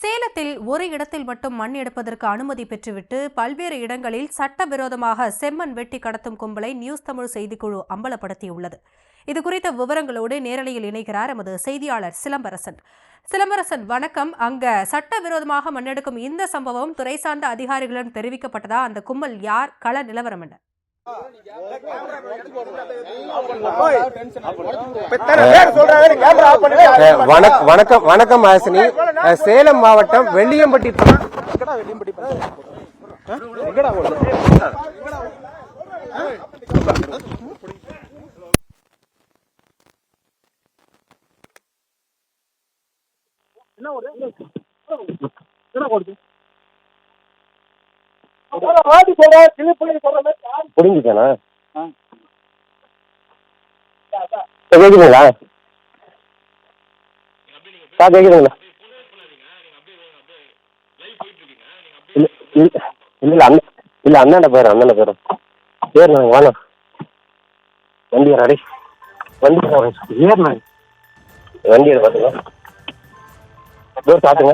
சேலத்தில் ஒரு இடத்தில் மட்டும் மண் எடுப்பதற்கு அனுமதி பெற்றுவிட்டு பல்வேறு இடங்களில் சட்டவிரோதமாக செம்மண் வெட்டி கடத்தும் கும்பலை நியூஸ் தமிழ் செய்திக்குழு அம்பலப்படுத்தியுள்ளது. இதுகுறித்த விவரங்களோடு நேரலையில் இணைகிறார் எமது செய்தியாளர் சிலம்பரசன். சிலம்பரசன், வணக்கம். அங்க சட்டவிரோதமாக மண்ணெடுக்கும் இந்த சம்பவம் துறை சார்ந்த அதிகாரிகளிடம் தெரிவிக்கப்பட்டதா? அந்த கும்பல் யார்? கள நிலவரம் என்ன? வணக்கம் ஹாசினி. சேலம் மாவட்டம் வெள்ளியம்பட்டி புரிஞ்சுக்கண்ணா கேக்குதுங்களா? கேக்குதுங்களா? இல்ல அண்ணாண்ட போயிடும் சரி. நாங்க வாங்க வண்டி ரெடி வண்டி பார்த்துங்க டோர் சாத்துங்க.